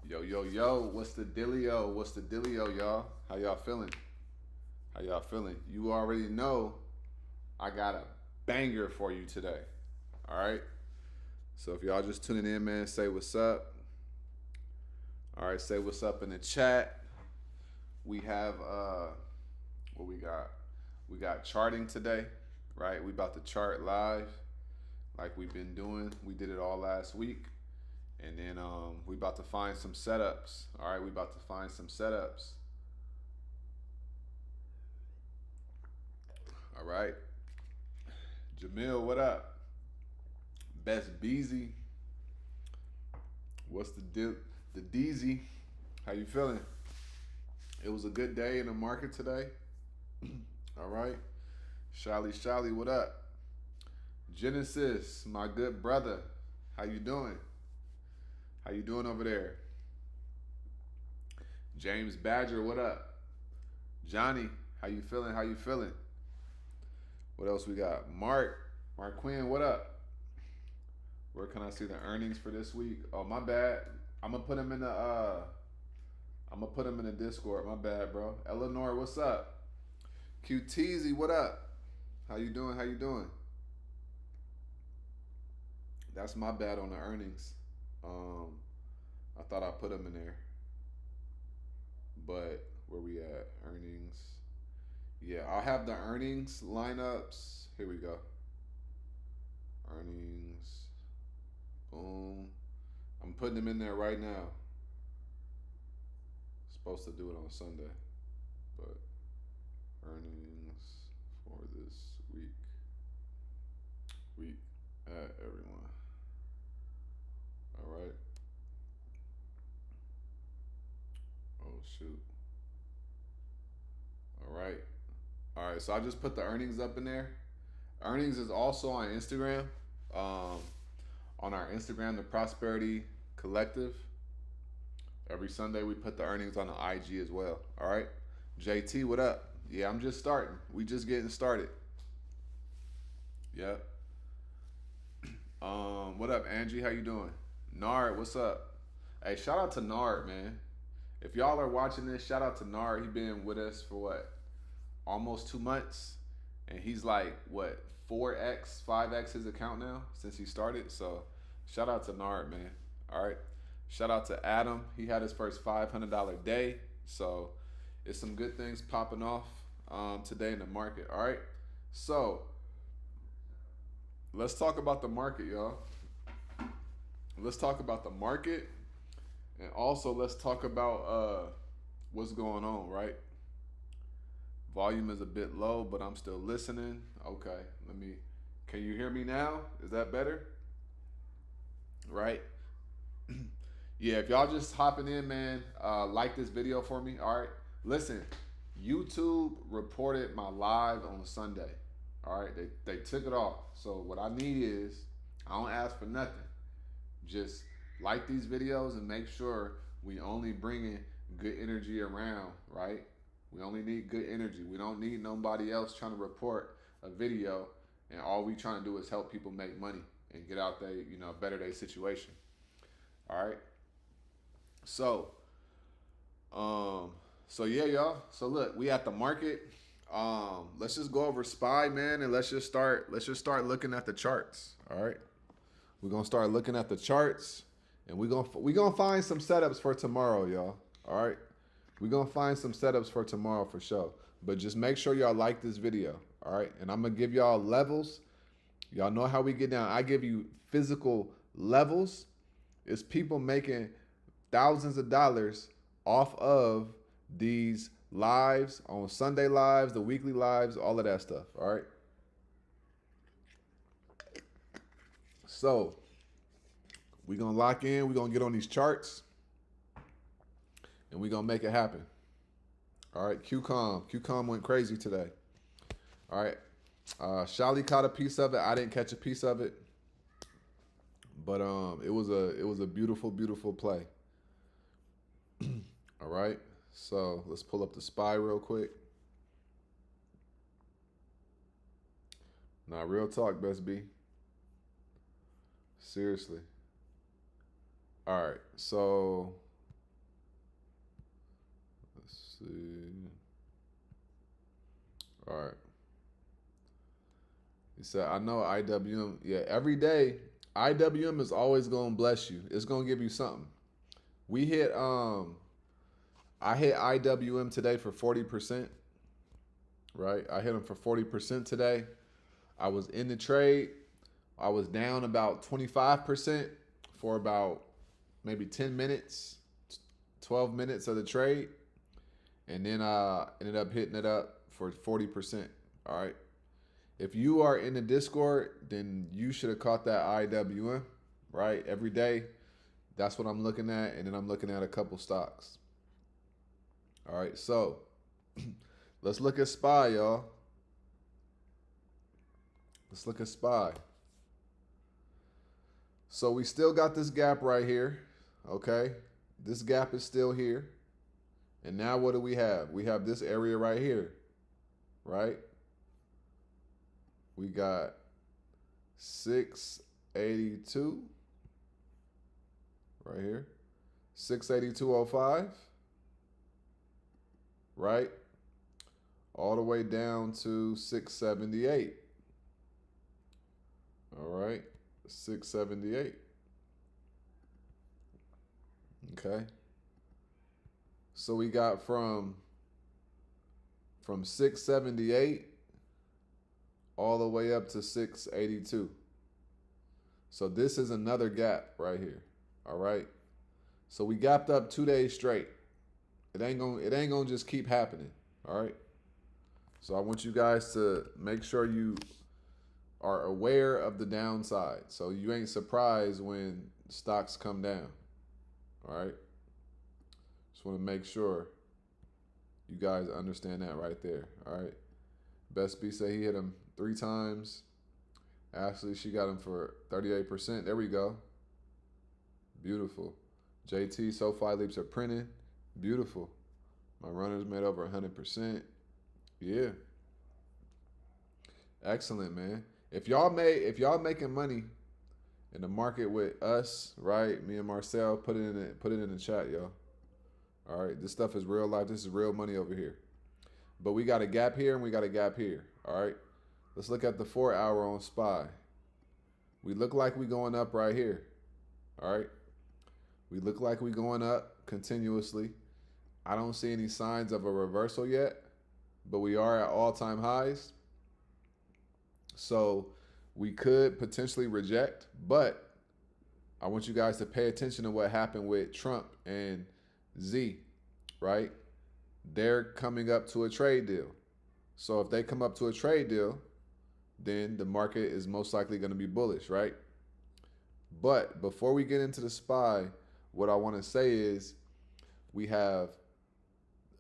Yo, yo, yo, what's the dealio? What's the dealio, y'all? How y'all feeling? How y'all feeling? You already know I got a banger for you today. All right? So if y'all just tuning in, man, say what's up. All right, say what's up in the chat. We have what we got? We got charting today, right? We about to chart live like we've been doing. We did it all last week. And then we about to find some setups. All right, we about to find some setups. All right. Jamil, what up? Best Beezy. What's the deal? The Deezy. How you feeling? It was a good day in the market today. All right. Shally, what up? Genesis, my good brother. How you doing? How you doing over there? James Badger, what up? Johnny, how you feeling? How you feeling? What else we got? Mark Quinn, what up? Where can I see the earnings for this week? Oh, my bad. I'm gonna put them in the I'm gonna put them in the Discord. My bad, bro. Eleanor, what's up? QTZ, what up? How you doing? How you doing? That's my bad on the earnings. Um, I thought I put them in there, but where we at? Earnings. Yeah, I'll have the earnings lineups. Here we go. Earnings. Boom. I'm putting them in there right now. Supposed to do it on Sunday, but earnings for this week. Week at everyone. All right. Oh shoot. All right. All right. So I just put the earnings up in there. Earnings is also on Instagram. Um, on our Instagram, the Prosperity Collective. Every Sunday we put the earnings on the IG as well. All right. JT, what up? Yeah, I'm just starting. We just getting started. Yep. What up, Angie? How you doing? Nard, what's up? Hey, shout out to Nard, man. If y'all are watching this, shout out to Nard. He been with us for what? Almost 2 months. And he's like, what, 4x, 5x his account now since he started. So shout out to Nard, man. All right. Shout out to Adam. He had his first $500 day. So it's some good things popping off today in the market. All right. So let's talk about the market, y'all. Let's talk about the market, and also let's talk about what's going on, right? Volume is a bit low, but I'm still listening. Okay, let me. Can you hear me now? Is that better? Right? Yeah, if y'all just hopping in, man, like this video for me. All right. Listen, YouTube reported my live on Sunday. All right, they took it off. So what I need is, I don't ask for nothing. Just like these videos and make sure we only bringing good energy around, right? We only need good energy. We don't need nobody else trying to report a video, and all we trying to do is help people make money and get out there, better their situation. All right. So, um, so yeah, y'all. So look, we at the market. Let's just go over SPY, man, and let's just start looking at the charts. All right. We're gonna start looking at the charts, and we're gonna find some setups for tomorrow, y'all. All right, we're gonna find some setups for tomorrow for sure. But just make sure y'all like this video, all right? And I'm gonna give y'all levels. Y'all know how we get down. I give you physical levels. It's people making thousands of dollars off of these lives on Sunday lives, the weekly lives, all of that stuff. All right. So we're gonna lock in, we're gonna get on these charts, and we're gonna make it happen. All right, QCOM went crazy today. All right. Shali caught a piece of it. I didn't catch a piece of it. But it was a beautiful play. All right. So let's pull up the SPY real quick. Now real talk, Best B. Seriously. All right. So see. All right. He said, I know IWM. Yeah, every day, IWM is always going to bless you. It's going to give you something. We hit, I hit IWM today for 40%, right? I hit him for 40% today. I was in the trade. I was down about 25% for about maybe 10 minutes, 12 minutes of the trade. And then I ended up hitting it up for 40%. All right. If you are in the Discord, then you should have caught that IWM, right? Every day. That's what I'm looking at. And then I'm looking at a couple stocks. All right. So let's look at SPY, y'all. Let's look at SPY. So we still got this gap right here. Okay. This gap is still here. And now what do we have? We have this area right here, right? We got 682 right here, 682.05, right? All the way down to 678. All right, 678. Okay. So we got from 678 all the way up to 682. So this is another gap right here. All right. So we gapped up 2 days straight. It ain't gonna just keep happening. All right. So I want you guys to make sure you are aware of the downside. So you ain't surprised when stocks come down. All right. Just want to make sure you guys understand that right there. All right. Best B say he hit him 3 times. Ashley, she got him for 38%. There we go. Beautiful. JT, SoFi leaps are printing. Beautiful. My runners made over 100%. Yeah. Excellent, man. If y'all making money in the market with us, right? Me and Marcel, put it in the chat, y'all. All right, this stuff is real life. This is real money over here. But we got a gap here and we got a gap here. All right, let's look at the 4 hour on SPY. We look like we going up right here. All right, we look like we going up continuously. I don't see any signs of a reversal yet, but we are at all-time highs. So we could potentially reject, but I want you guys to pay attention to what happened with Trump and Z, right? They're coming up to a trade deal. So if they come up to a trade deal, then the market is most likely going to be bullish, right? But before we get into the SPY, what I want to say is we have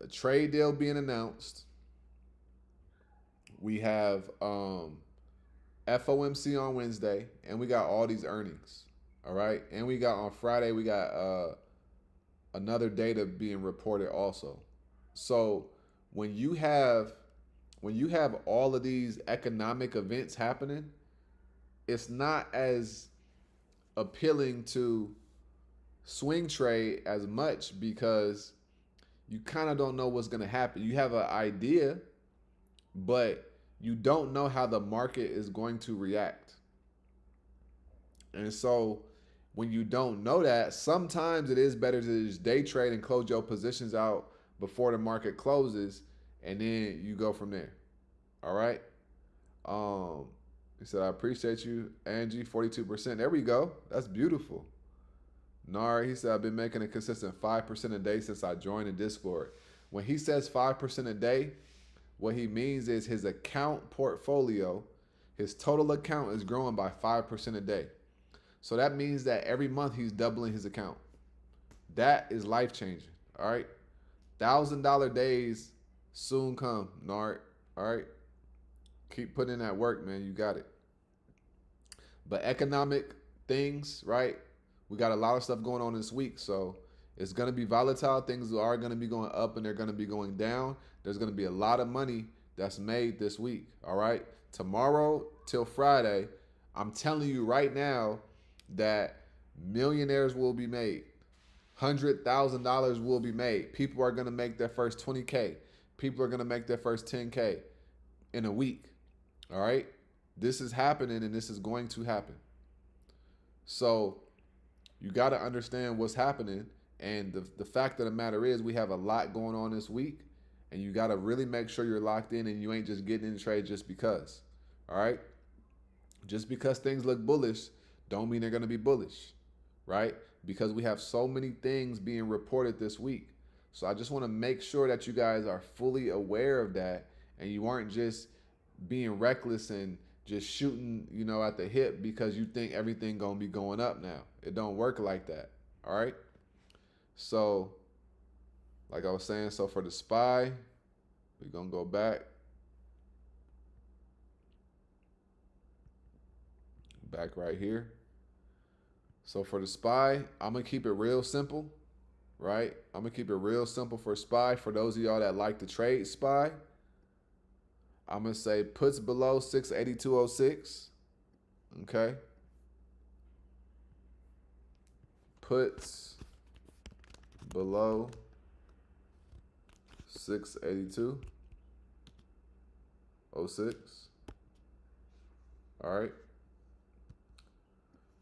a trade deal being announced. We have FOMC on Wednesday, and we got all these earnings, all right? And we got on Friday, we got another data being reported also. So when you have all of these economic events happening, it's not as appealing to swing trade as much because you kind of don't know what's going to happen. You have an idea, but you don't know how the market is going to react. And so when you don't know that, sometimes it is better to just day trade and close your positions out before the market closes, and then you go from there. All right. He said, I appreciate you, Angie, 42%. There we go. That's beautiful. Nari, he said, I've been making a consistent 5% a day since I joined the Discord. When he says 5% a day, what he means is his account portfolio, his total account is growing by 5% a day. So that means that every month he's doubling his account. That is life-changing, all right? $1,000 days soon come, Nard, all right? Keep putting in that work, man. You got it. But economic things, right? We got a lot of stuff going on this week, so it's going to be volatile. Things are going to be going up and they're going to be going down. There's going to be a lot of money that's made this week, all right? Tomorrow till Friday, I'm telling you right now that millionaires will be made. $100,000 will be made. People are going to make their first 20K. People are going to make their first 10K in a week. All right? This is happening and this is going to happen. So you got to understand what's happening. And the fact of the matter is we have a lot going on this week. And you got to really make sure you're locked in and you ain't just getting in the trade just because. All right? Just because things look bullish don't mean they're going to be bullish. Right? Because we have so many things being reported this week. So I just want to make sure that you guys are fully aware of that and you aren't just being reckless and just shooting, at the hip because you think everything going to be going up now. It don't work like that. All right? So, like I was saying, so for the SPY, we're going to go back. Back right here. So for the SPY, I'm going to keep it real simple, right? I'm going to keep it real simple for SPY. For those of y'all that like to trade SPY, I'm going to say puts below 682.06, okay? Puts below 682.06, all right?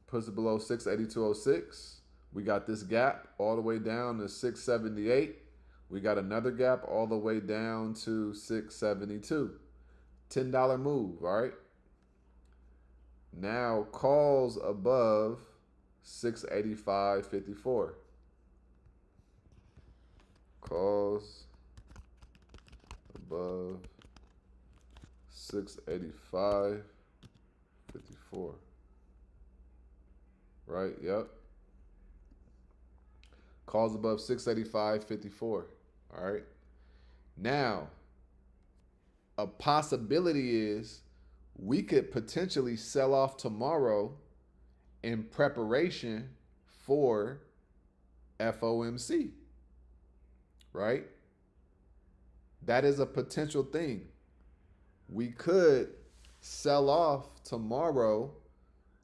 Puts it below 682.06. We got this gap all the way down to 678. We got another gap all the way down to 672. $10 move, all right? Now calls above 685.54. Calls above 685.54. Right, yep. Calls above 685.54. All right. Now, a possibility is we could potentially sell off tomorrow in preparation for FOMC. Right? That is a potential thing. We could sell off tomorrow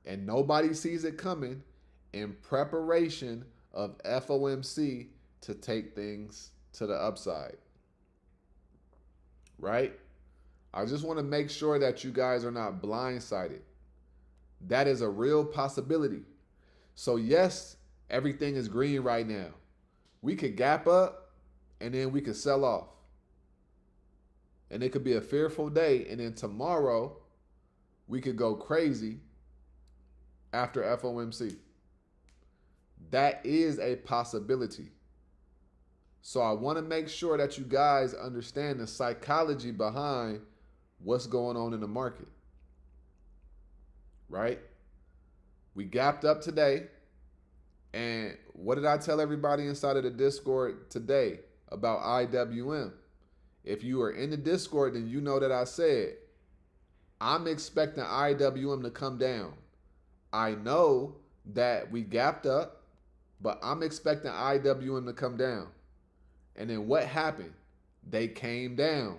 and nobody sees it coming in preparation of FOMC to take things to the upside. Right? I just want to make sure that you guys are not blindsided. That is a real possibility. So yes, everything is green right now. We could gap up and then we could sell off. And it could be a fearful day. And then tomorrow we could go crazy after FOMC. That is a possibility. So I want to make sure that you guys understand the psychology behind what's going on in the market. Right? We gapped up today. And what did I tell everybody inside of the Discord today about IWM? If you are in the Discord, then you know that I said, I'm expecting IWM to come down. I know that we gapped up, but I'm expecting IWM to come down. And then what happened? They came down.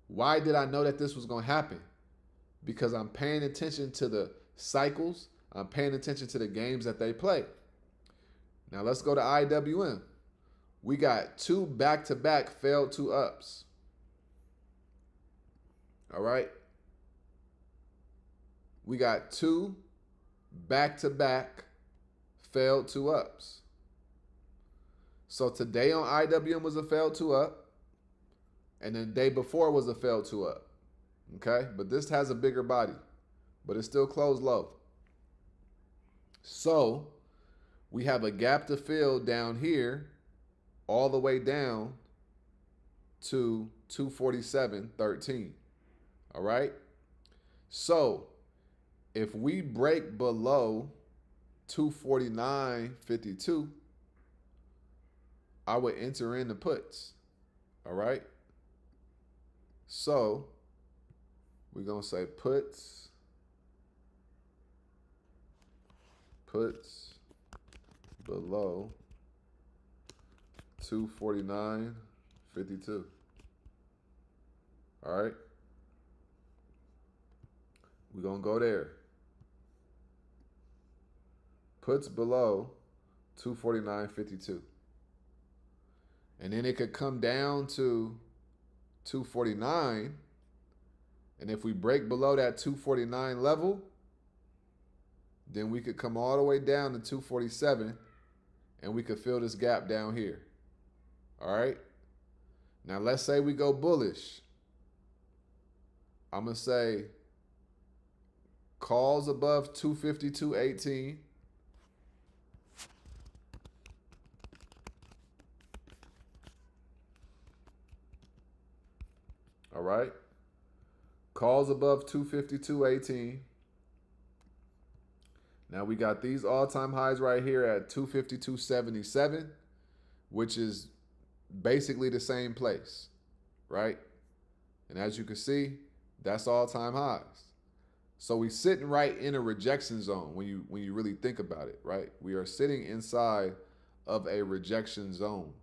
Why did I know that this was going to happen? Because I'm paying attention to the cycles. I'm paying attention to the games that they play. Now let's go to IWM. We got 2 back-to-back failed 2 ups. All right. We got 2 back-to-back failed 2 ups. So today on IWM was a failed 2 up. And then the day before was a failed 2 up. Okay? But this has a bigger body. But it's still closed low. So we have a gap to fill down here all the way down to 247.13. All right? So if we break below 249.52, I would enter in the puts. All right? So we're going to say puts below 249.52. All right? We're going to go there. Puts below 249.52. And then it could come down to 249. And if we break below that 249 level, then we could come all the way down to 247 and we could fill this gap down here. All right. Now let's say we go bullish. I'm going to say calls above 252.18. All right. Calls above 252.18. Now we got these all-time highs right here at 252.77, which is basically the same place, right? And as you can see, that's all-time highs. So we sitting right in a rejection zone when you really think about it, right? We are sitting inside of a rejection zone.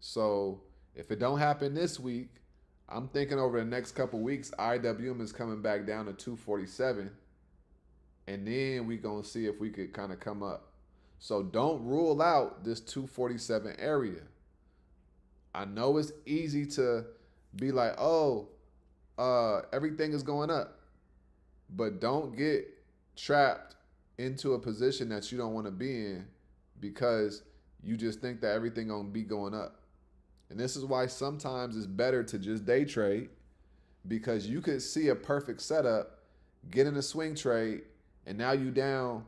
So if it don't happen this week, I'm thinking over the next couple weeks, IWM is coming back down to 247. And then we going to see if we could kind of come up. So don't rule out this 247 area. I know it's easy to be like, oh, everything is going up. But don't get trapped into a position that you don't want to be in because you just think that everything going to be going up. And this is why sometimes it's better to just day trade, because you could see a perfect setup, get in a swing trade, and now you down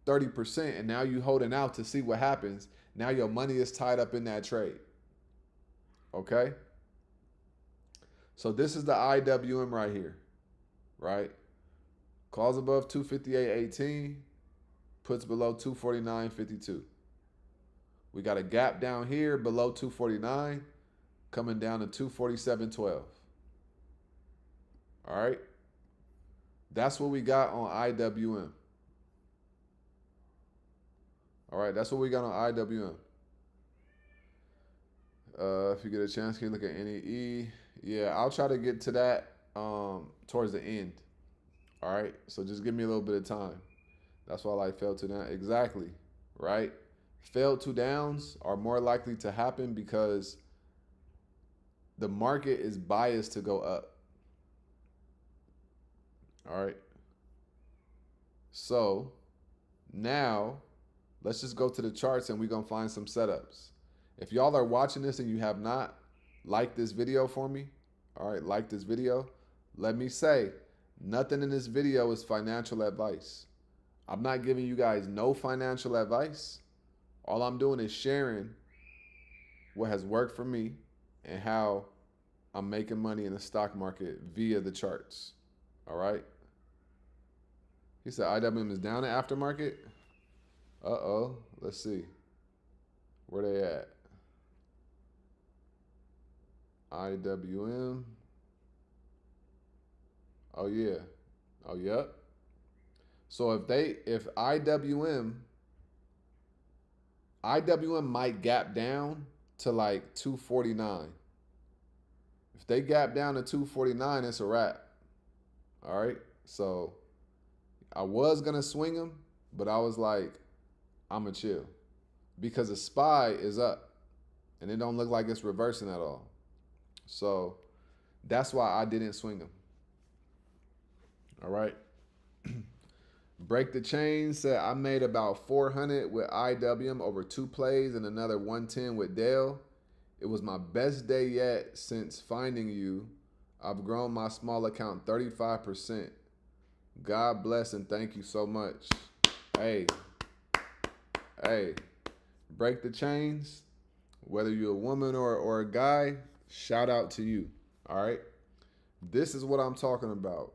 30%, and now you holding out to see what happens. Now your money is tied up in that trade. Okay? So this is the IWM right here, right? Calls above 258.18, puts below 249.52. We got a gap down here below 249, coming down to 247.12. All right? That's what we got on IWM. All right, that's what we got on IWM. If you get a chance, can you look at NEE? Yeah, I'll try to get to that towards the end. All right, so just give me a little bit of time. That's why I like failed to down. Exactly, right? Failed to downs are more likely to happen because the market is biased to go up. All right. So now let's just go to the charts and we're going to find some setups. If y'all are watching this and you have not liked this video for me, all right, like this video, let me say, nothing in this video is financial advice. I'm not giving you guys no financial advice. All I'm doing is sharing what has worked for me and how I'm making money in the stock market via the charts. All right. He said IWM is down in aftermarket. Uh-oh. Let's see. Where they at? IWM. Oh, yeah. Oh, yep. So if IWM might gap down to like 249. If they gap down to 249, it's a wrap. All right. So I was going to swing them, but I was like, I'm going to chill because the SPY is up and it don't look like it's reversing at all. So that's why I didn't swing them. All right. Break the Chain said I made about 400 with IWM over 2 plays and another 110 with Dale. It was my best day yet since finding you. I've grown my small account 35%. God bless and thank you so much. Hey, Break the Chains. Whether you're a woman or a guy, shout out to you. All right. This is what I'm talking about.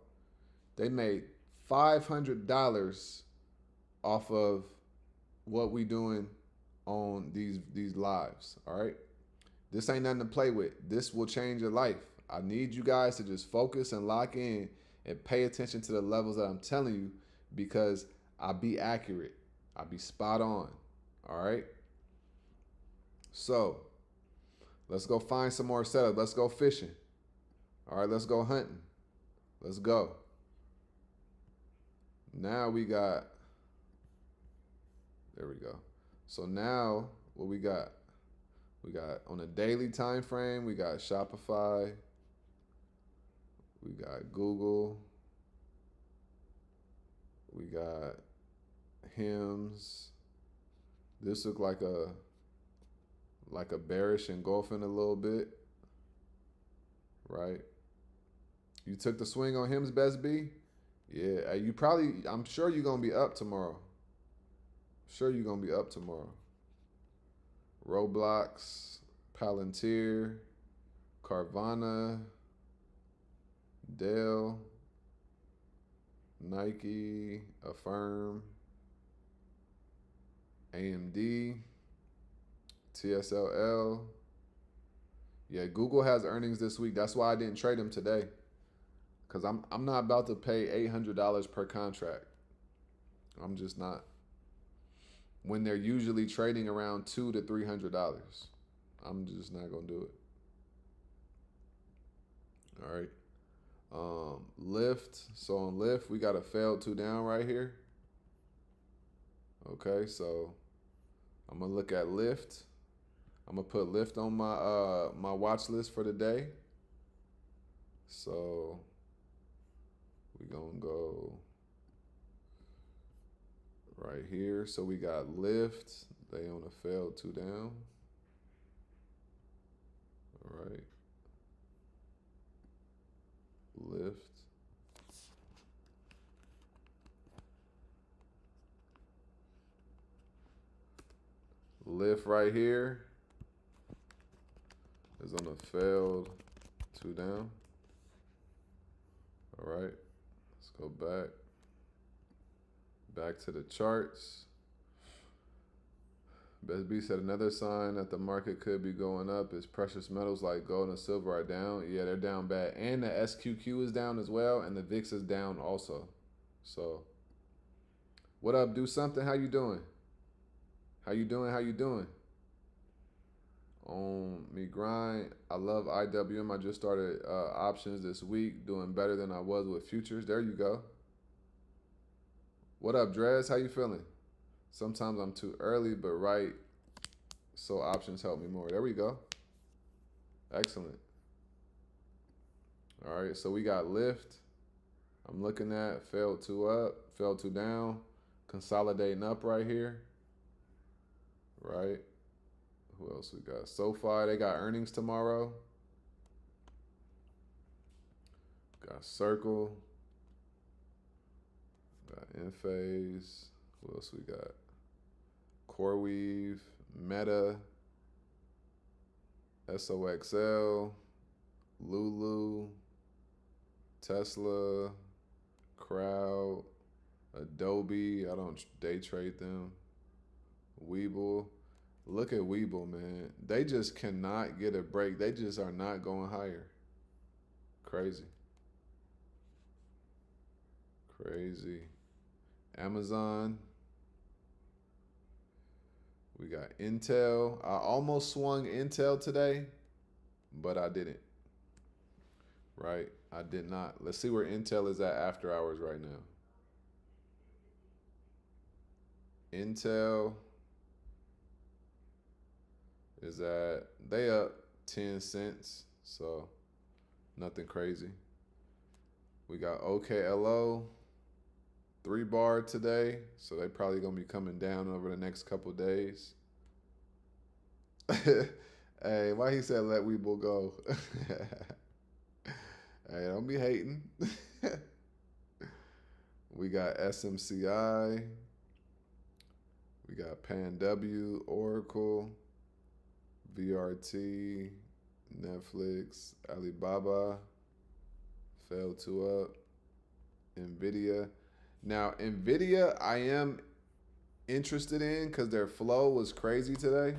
They made $500 off of what we doing on these lives. All right. This ain't nothing to play with. This will change your life. I need you guys to just focus and lock in and pay attention to the levels that I'm telling you because I'll be accurate. I'll be spot on. All right. So let's go find some more setup. Let's go fishing. All right. Let's go hunting. Let's go. Now we got, there we go. So now what we got? We got on a daily time frame, we got Shopify, we got Google, we got Hims. This look like a bearish engulfing a little bit, right? You took the swing on Hims, Best B? Yeah, I'm sure you're gonna be up tomorrow. Sure you're gonna be up tomorrow. Roblox, Palantir, Carvana, Dell, Nike, Affirm, AMD, TSLL. Yeah, Google has earnings this week. That's why I didn't trade them today. Cause I'm not about to pay $800 per contract. I'm just not. When they're usually trading around $200 to $300, I'm just not gonna do it. All right. Lyft. So on Lyft, we got a failed 2 down right here. Okay, so I'm gonna look at Lyft. I'm gonna put Lyft on my watch list for the day. So we gonna go right here. So we got Lyft. They on a failed 2 down. All right. Lyft. Lyft right here is on a failed 2 down. All right. Let's go back. Back to the charts. Best B said another sign that the market could be going up is precious metals like gold and silver are down. Yeah, they're down bad. And the SQQ is down as well, and the VIX is down also. So, what up, do something? How you doing? How you doing? How you doing? On me grind. I love IWM. I just started options this week, doing better than I was with futures. There you go. What up, Drez? How you feeling? Sometimes I'm too early, but right, so options help me more. There we go. Excellent. All right, so we got Lyft. I'm looking at failed 2 up, failed 2 down, consolidating up right here. Right. Who else we got? SoFi, they got earnings tomorrow. Got Circle. Got Enphase. Who else we got? CoreWeave, Meta, SOXL, Lulu, Tesla, Crowd, Adobe. I don't day trade them. Webull. Look at Webull, man. They just cannot get a break. They just are not going higher. Crazy. Crazy. Amazon. We got Intel. I almost swung Intel today, but I didn't. Right? I did not. Let's see where Intel is at after hours right now. Intel is at, they up 10 cents, so nothing crazy. We got OKLO, 3 bar today, so they probably gonna be coming down over the next couple days. Hey, why he said let Weeble go? Hey, don't be hating. We got SMCI. We got PanW, Oracle, VRT, Netflix, Alibaba, failed 2 up, NVIDIA. Now, NVIDIA, I am interested in because their flow was crazy today.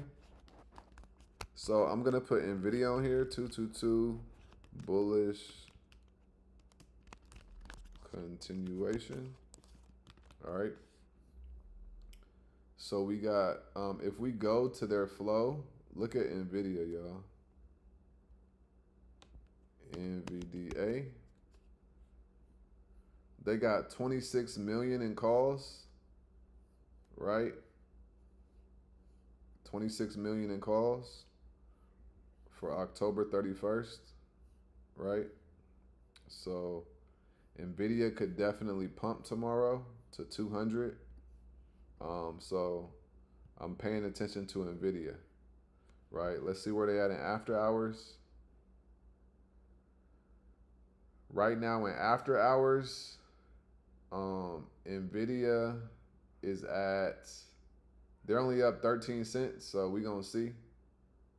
So I'm going to put NVIDIA on here, 222, bullish, continuation. All right. So we got, if we go to their flow, look at NVIDIA, y'all. NVDA. They got 26 million in calls, right? 26 million in calls for October 31st, right? So Nvidia could definitely pump tomorrow to 200. So I'm paying attention to Nvidia, right? Let's see where they at in after hours. Right now in after hours, Nvidia is at, they're only up 13 cents, so we gonna see.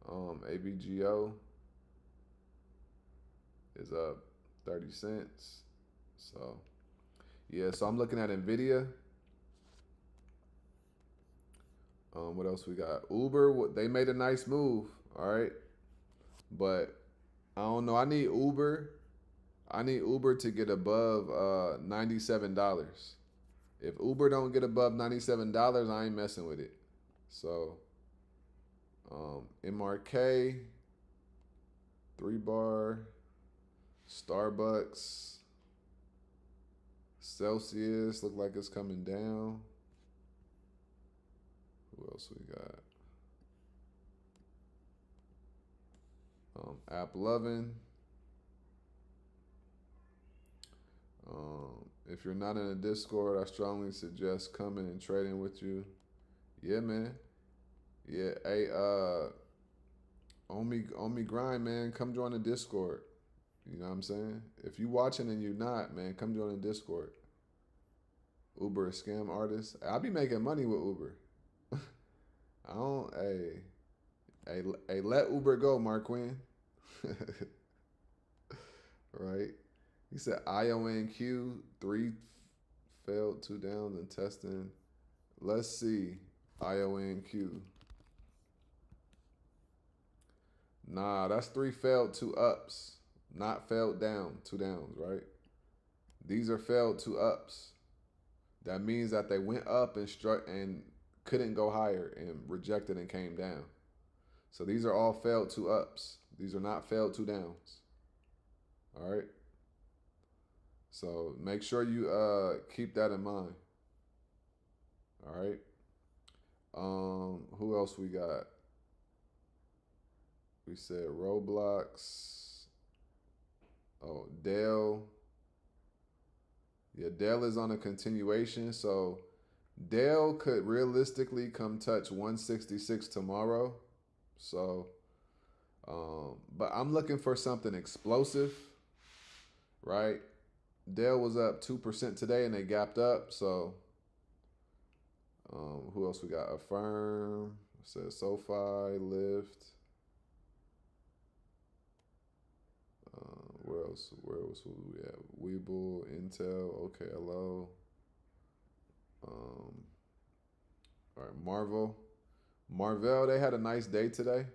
ABGO is up 30 cents. So yeah, so I'm looking at Nvidia. What else we got? Uber, they made a nice move, all right, but I don't know. I need Uber to get above $97. If Uber don't get above $97, I ain't messing with it. So MRK, 3 bar, Starbucks, Celsius look like it's coming down. Who else we got? App Lovin'. If you're not in a Discord, I strongly suggest coming and trading with you. Yeah, man. Yeah, hey, on me grind, man. Come join the Discord. You know what I'm saying? If you watching and you not, man, come join the Discord. Uber a scam artist. I be making money with Uber. I don't. Hey, let Uber go, Mark Quinn. Right? He said IONQ 3 failed, 2 downs and testing. Let's see IONQ. Nah, that's 3 failed, 2 ups. Not failed down, 2 downs, right? These are failed, 2 ups. That means that they went up and couldn't go higher and rejected and came down. So these are all failed 2 ups. These are not failed 2 downs. All right. So make sure you keep that in mind. All right. Who else we got? We said Roblox. Oh, Dell. Yeah, Dell is on a continuation. So Dell could realistically come touch 166 tomorrow. So, but I'm looking for something explosive, right? Dell was up 2% today and they gapped up. So, who else we got? Affirm. It says SoFi, Lyft. Where else? Where else would we have? Webull, Intel, OKLO. All right, Marvell, they had a nice day today.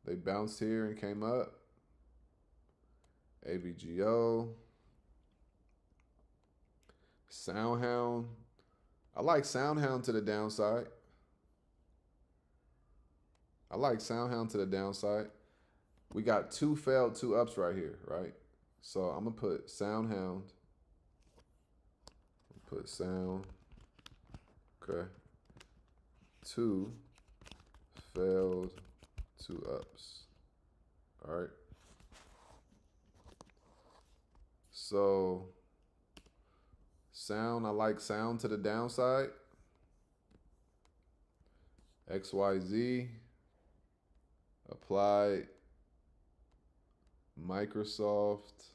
They bounced here and came up. AVGO. SoundHound. I like SoundHound to the downside. We got 2 failed, 2 ups right here, right? So I'm going to put SoundHound. Put sound. Okay. 2 failed, 2 ups. All right. So sound, I like sound to the downside. XYZ. Applied. Microsoft.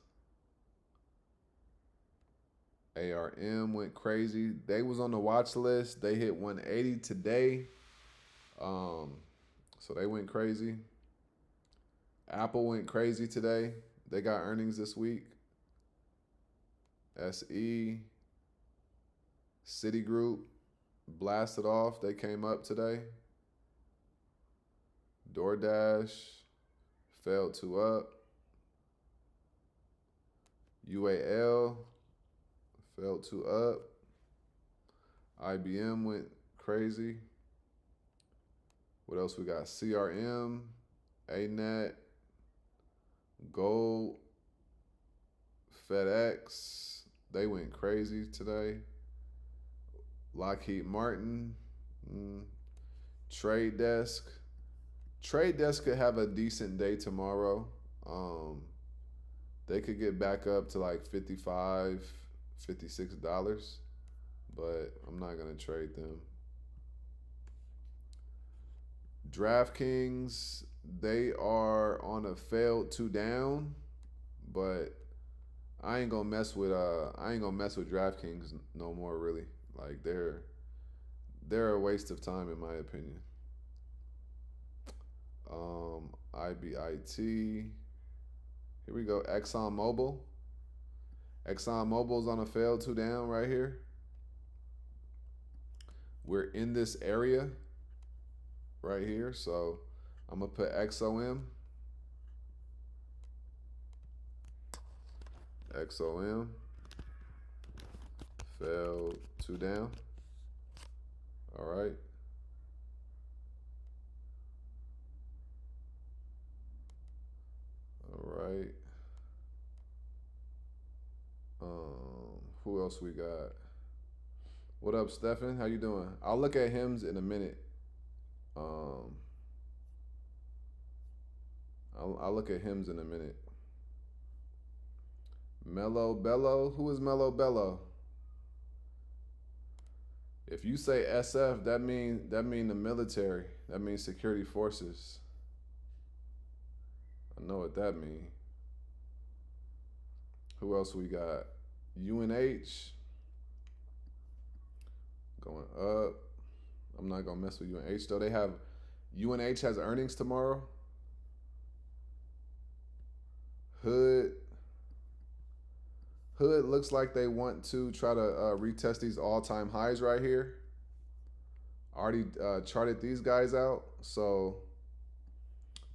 ARM went crazy. They was on the watch list. They hit 180 today. So they went crazy. Apple went crazy today. They got earnings this week. SE, Citigroup blasted off. They came up today. DoorDash failed 2 up. UAL failed 2 up. IBM went crazy. What else we got? CRM, ANET, Gold, FedEx. They went crazy today. Lockheed Martin. Trade desk. Trade desk could have a decent day tomorrow. Um, they could get back up to like 55, $56, but I'm not gonna trade them. DraftKings, they are on a failed two down, but I ain't gonna mess with DraftKings no more really. Like they're a waste of time in my opinion. IBIT. Here we go. ExxonMobil. ExxonMobil's on a failed two down right here. We're in this area right here, so I'm gonna put XOM. XOM failed two down. All right. All right. Who else we got? What up, Stefan? How you doing? I'll look at hymns in a minute. Um, I'll look at hymns in a minute. Mellow Bello. Who is Mellow Bello? If you say SF, that mean the military. That means security forces. I know what that means. Who else we got? UNH going up. I'm not gonna mess with UNH though. They have UNH has earnings tomorrow. Hood looks like they want to try to retest these all-time highs right here. Already charted these guys out. So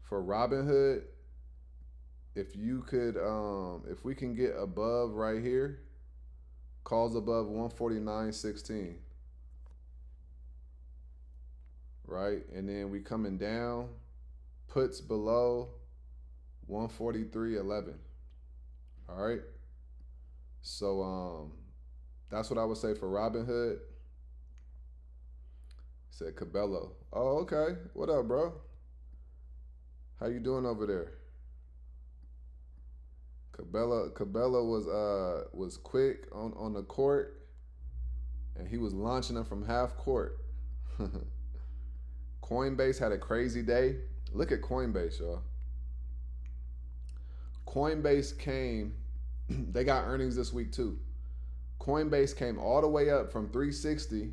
for Robinhood, if you could, if we can get above right here, calls above 149.16, right? And then we coming down, puts below 143.11. All right. So that's what I would say for Robinhood. Said Cabello. Oh, okay. What up, bro? How you doing over there? Cabello was quick on the court, and he was launching them from half court. Coinbase had a crazy day. Look at Coinbase, y'all. Coinbase came. They got earnings this week too. Coinbase came all the way up from 360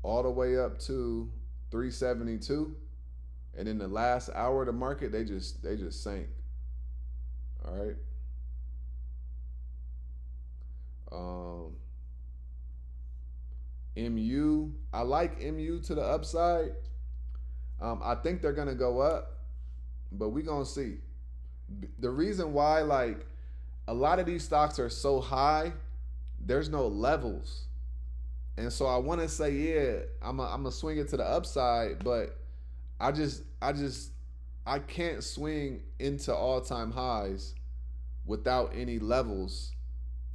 all the way up to 372, and in the last hour of the market, they just sank. All right. MU, I like MU to the upside. I think they're gonna go up, but we gonna see. The reason why, like, a lot of these stocks are so high, there's no levels. And so I want to say, yeah, I'm gonna swing it to the upside, but I can't swing into all-time highs without any levels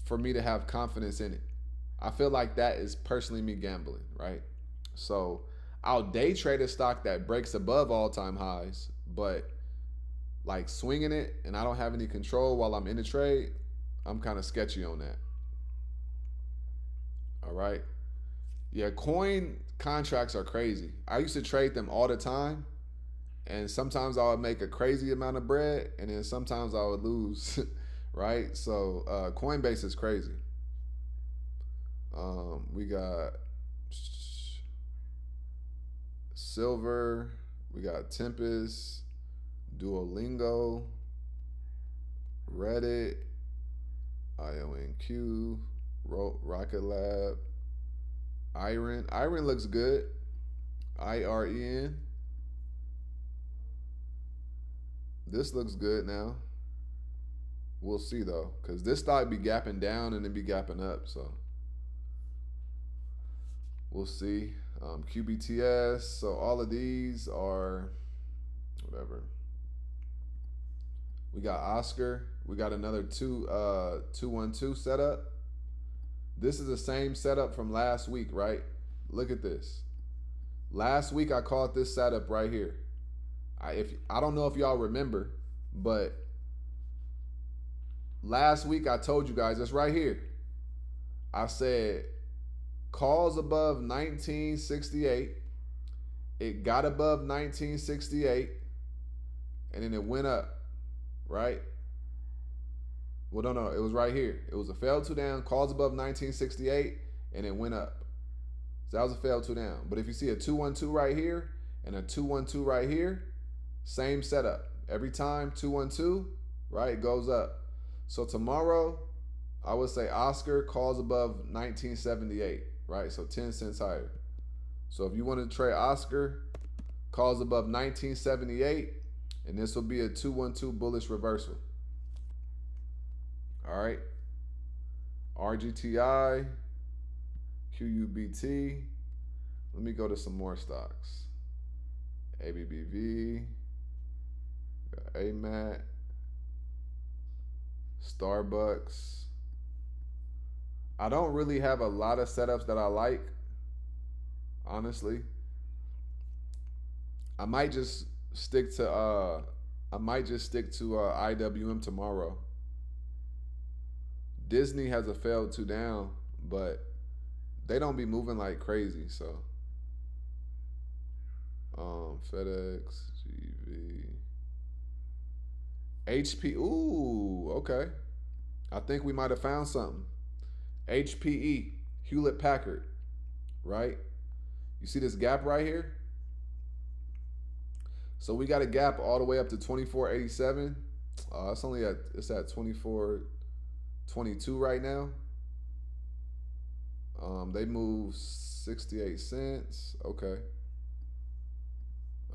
for me to have confidence in it. I feel like that is personally me gambling, right? So I'll day trade a stock that breaks above all-time highs, but like swinging it and I don't have any control while I'm in the trade, I'm kind of sketchy on that. All right. Yeah, coin contracts are crazy. I used to trade them all the time, and sometimes I would make a crazy amount of bread, and then sometimes I would lose, right? So Coinbase is crazy. We got Silver, we got Tempest, Duolingo, Reddit, IONQ, Rocket Lab, Iron. Iron looks good. IREN. This looks good now. We'll see though, because this stock be gapping down and then be gapping up. So we'll see. QBTS. So all of these are whatever. We got Oscar. We got another 212 setup. This is the same setup from last week, right? Look at this. Last week I called this setup right here. I don't know if y'all remember, but last week I told you guys it's right here. I said calls above 1968. It got above 1968, and then it went up, right? Well, no, it was right here. It was a failed two down, calls above 1968, and it went up. So that was a failed two down. But if you see a 212 right here and a 212 right here, same setup. Every time 212, right, it goes up. So tomorrow, I would say Oscar calls above 1978, right? So 10 cents higher. So if you want to trade Oscar, calls above 1978, and this will be a 212 bullish reversal. All right. RGTI, QUBT. Let me go to some more stocks. ABBV, AMAT, Starbucks. I don't really have a lot of setups that I like, honestly. I might just stick to IWM tomorrow. Disney has a failed two down, but they don't be moving like crazy, so FedEx, GV, HP. Ooh, okay. I think we might have found something. HPE, Hewlett Packard, right? You see this gap right here? So we got a gap all the way up to 24.87. It's at 24.22 right now. They move 68 cents. Okay.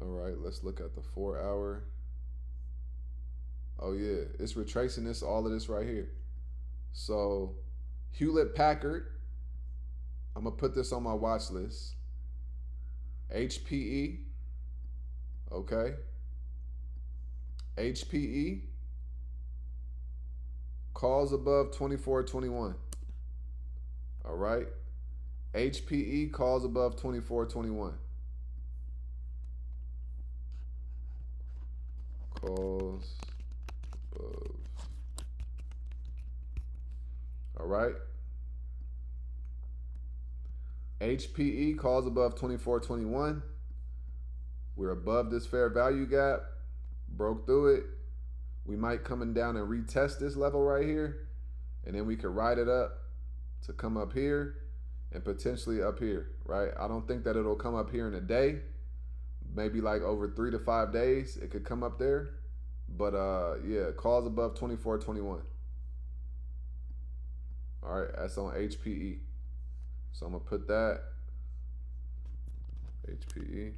All right, let's look at the 4 hour. Oh yeah, it's retracing all of this right here. So Hewlett Packard, I'm gonna put this on my watch list. HPE, okay. HPE calls above 24.21. All right. HPE calls above 24.21. Calls above. All right. HPE calls above 24.21. We're above this fair value gap. Broke through it. We might coming down and retest this level right here, and then we could ride it up to come up here and potentially up here, right? I don't think that it'll come up here in a day. Maybe like over 3 to 5 days, it could come up there. But yeah, calls above 24.21. All right, that's on HPE. So I'm gonna put that HPE.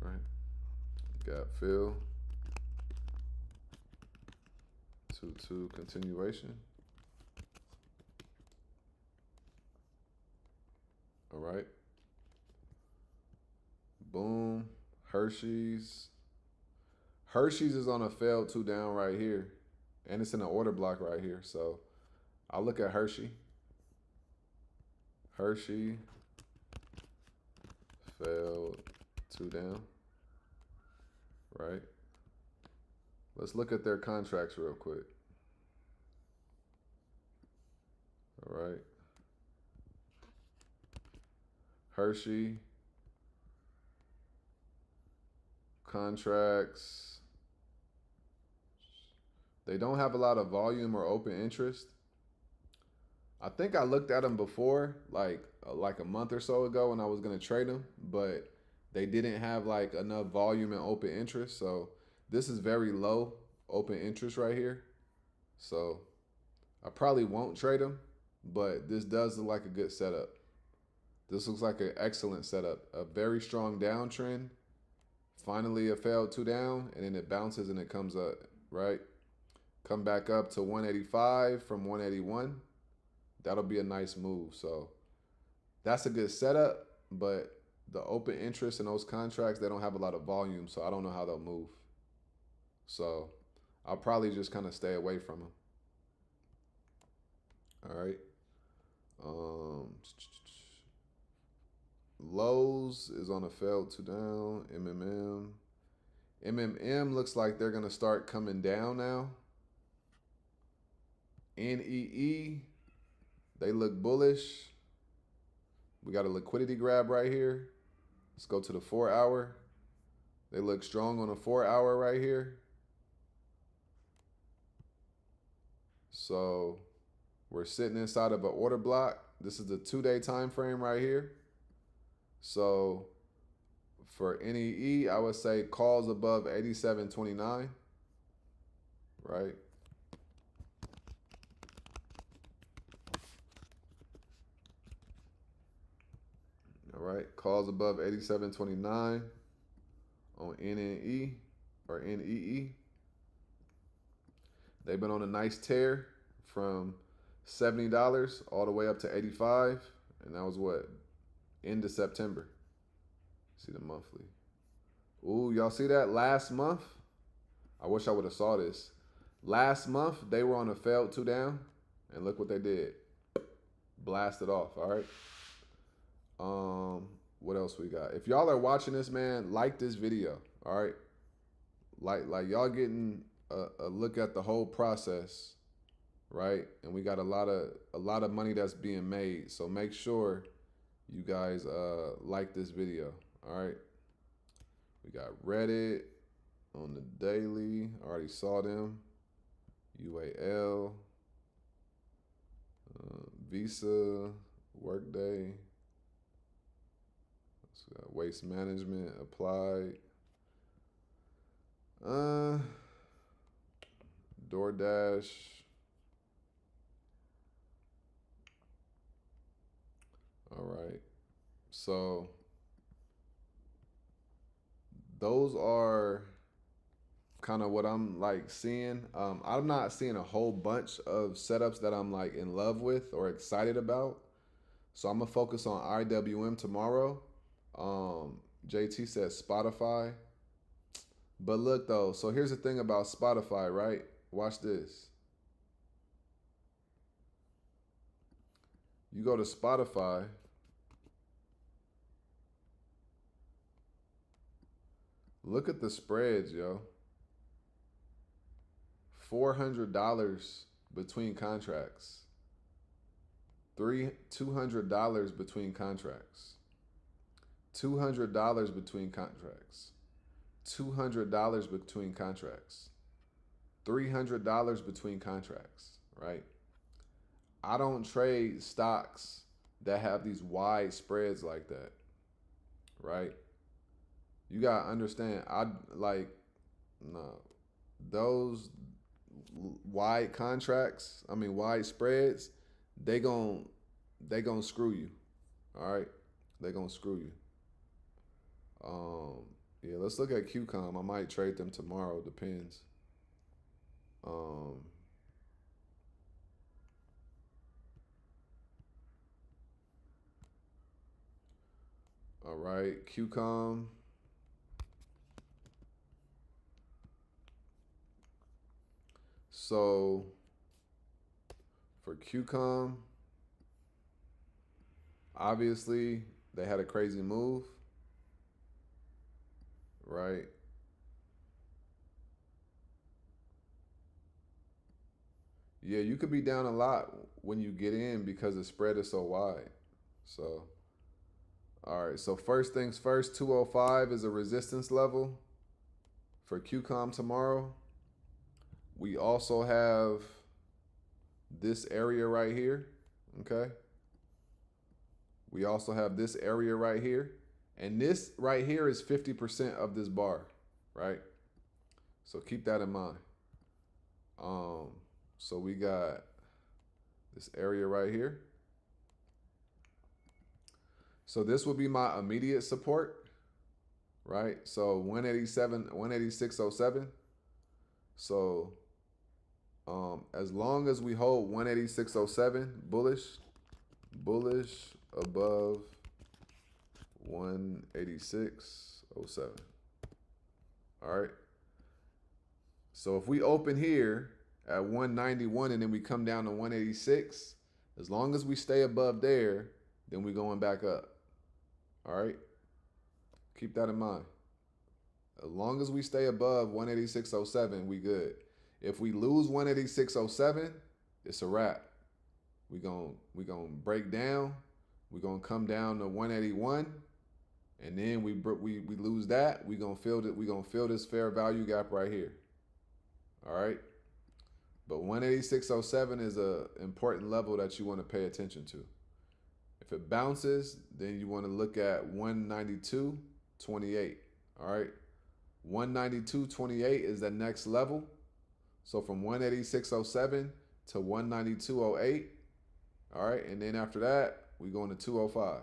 All right, gap fill. 2-2 continuation. All right. Boom. Hershey's. Hershey's is on a failed two down right here. And it's in an order block right here. So I'll look at Hershey. Hershey. Failed two down. Right. Let's look at their contracts real quick. All right. Hershey. Contracts. They don't have a lot of volume or open interest. I think I looked at them before, like a month or so ago when I was going to trade them, but they didn't have like enough volume and open interest. So this is very low open interest right here. So I probably won't trade them, but this does look like a good setup. This looks like an excellent setup. A very strong downtrend. Finally a failed two down, and then it bounces and it comes up, right? Come back up to 185 from 181. That'll be a nice move. So that's a good setup, but the open interest in those contracts, they don't have a lot of volume, so I don't know how they'll move. So I'll probably just kind of stay away from them. All right. Lowe's is on a failed 2 down. MMM looks like they're going to start coming down now. NEE, they look bullish. We got a liquidity grab right here. Let's go to the 4 hour. They look strong on the 4 hour right here. So we're sitting inside of an order block. This is the 2-day time frame right here. So for NEE, I would say calls above 87.29, right? All right, calls above 87.29 on NNE or NEE. They've been on a nice tear from $70 all the way up to $85, and that was what? End of September. See the monthly. Ooh, y'all see that? Last month, I wish I would have saw this. Last month, they were on a failed 2 down, and look what they did. Blasted off, all right? What else we got? If y'all are watching this, man, like this video, all right? Like y'all getting a look at the whole process, right? And we got a lot of money that's being made. So make sure you guys like this video, all right? We got Reddit on the daily. I already saw them. UAL, Visa, Workday, Waste Management, Applied, DoorDash. All right. So those are kind of what I'm like seeing. I'm not seeing a whole bunch of setups that I'm like in love with or excited about. So I'm gonna focus on IWM tomorrow. JT says Spotify. But look though, so here's the thing about Spotify, right? Watch this. You go to Spotify. Look at the spreads, yo. $400 between contracts. $200 between contracts. $200 between contracts. $200 between contracts. $300 between contracts, right? I don't trade stocks that have these wide spreads like that, right? You gotta understand, those wide contracts, wide spreads, they gon' screw you, all right? They gonna screw you. Yeah, let's look at QCOM. I might trade them tomorrow, depends. All right, QCOM. So for QCOM, obviously they had a crazy move, right? Yeah, you could be down a lot when you get in because the spread is so wide. So, all right. So first things first, 205 is a resistance level for QCOM tomorrow. We also have this area right here, okay? We also have this area right here. And this right here is 50% of this bar, right? So keep that in mind. So we got this area right here. So this will be my immediate support, right? So 187, 186.07. So as long as we hold 186.07 bullish above 186.07. All right. So if we open here at 191 and then we come down to 186, as long as we stay above there, then we're going back up. All right, keep that in mind. As long as we stay above 186.07, we good. If we lose 186.07, it's a wrap. We gonna break down. We gonna come down to 181, and then we lose that. We gonna feel that. We gonna feel this fair value gap right here. All right. But 186.07 is a important level that you want to pay attention to. If it bounces, then you want to look at 192.28. All right. 192.28 is the next level. So from 186.07 to 192.08. All right. And then after that, we go into 205.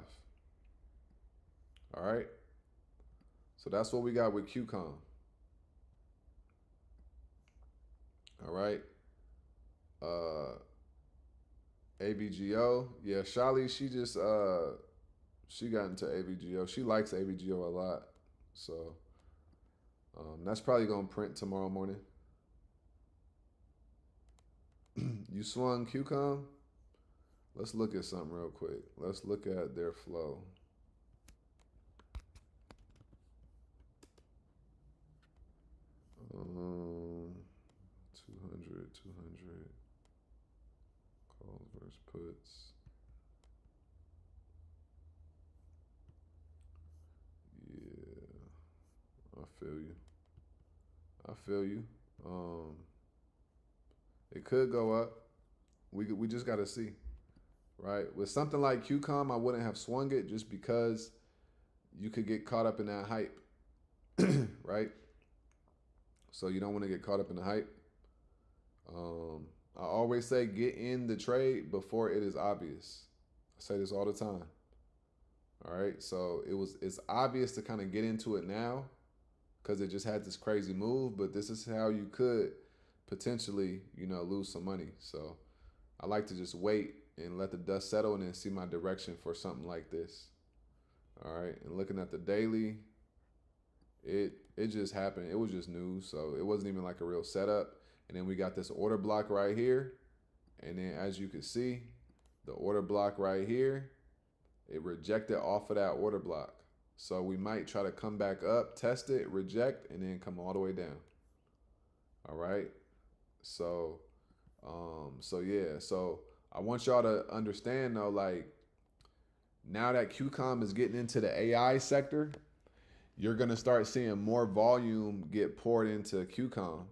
All right. So that's what we got with QCOM. All right. AVGO. Yeah, Shali, she got into AVGO. She likes AVGO a lot. So that's probably gonna print tomorrow morning. You swung QCOM? Let's look at something real quick. Let's look at their flow. Um, 200. Calls versus puts. Yeah, I feel you. It could go up. We just got to see, right? With something like QCOM, I wouldn't have swung it just because you could get caught up in that hype, right? So you don't want to get caught up in the hype. I always say get in the trade before it is obvious. I say this all the time. All right, so it's obvious to kind of get into it now because it just had this crazy move, but this is how you could potentially, lose some money. So I like to just wait and let the dust settle and then see my direction for something like this. All right, and looking at the daily, it just happened. It was just news, so it wasn't even like a real setup. And then we got this order block right here. And then as you can see, the order block right here, it rejected off of that order block. So we might try to come back up, test it, reject, and then come all the way down. All right. So, yeah. So I want y'all to understand though, like now that QCOM is getting into the AI sector, you're going to start seeing more volume get poured into QCOM.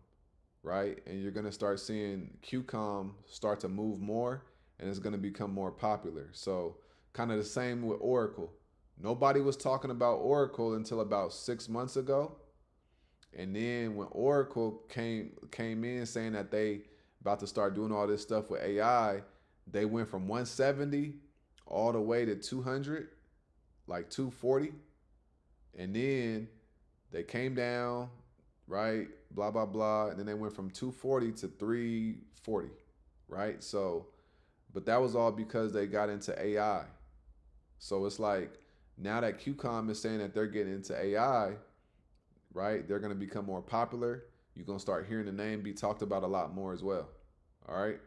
Right? And you're going to start seeing QCOM start to move more and it's going to become more popular. So kind of the same with Oracle. Nobody was talking about Oracle until about 6 months ago. And then when Oracle came in saying that they about to start doing all this stuff with AI, they went from 170 all the way to 200, like 240. And then they came down, right? Blah, blah, blah. And then they went from 240 to 340, right? So, but that was all because they got into AI. So it's like now that QCOM is saying that they're getting into AI, right? They're going to become more popular. You're going to start hearing the name be talked about a lot more as well. All right.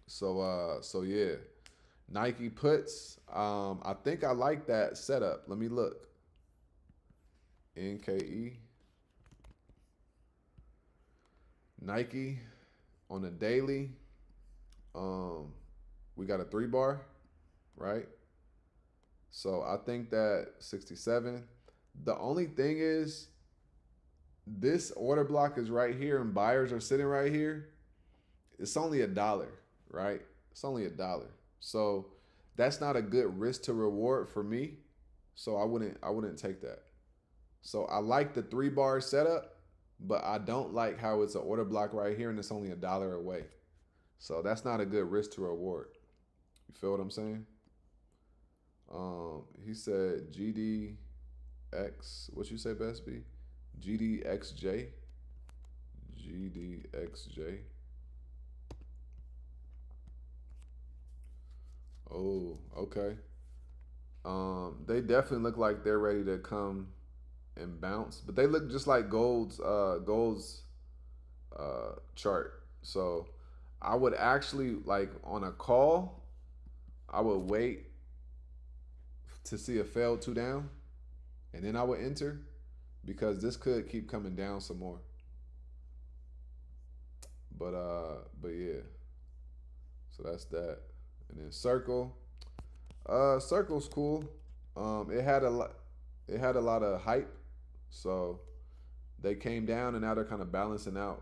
So yeah, Nike puts. I think I like that setup. Let me look. NKE. Nike on a daily. We got a 3-bar, right? So I think that 67. The only thing is this order block is right here and buyers are sitting right here. It's only $1, right? It's only $1. So that's not a good risk to reward for me. So I wouldn't take that. So I like the 3-bar setup, but I don't like how it's an order block right here and it's only $1 away. So that's not a good risk to reward. You feel what I'm saying? He said GDX. What you say, Best B? GDXJ. GDXJ. Oh, okay. They definitely look like they're ready to come and bounce, but they look just like Gold's chart. So I would actually, like, on a call, I would wait to see a failed 2 down, and then I would enter because this could keep coming down some more. But yeah. So that's that. And then circle. Circle's cool. It had a lot of hype. So they came down and now they're kind of balancing out.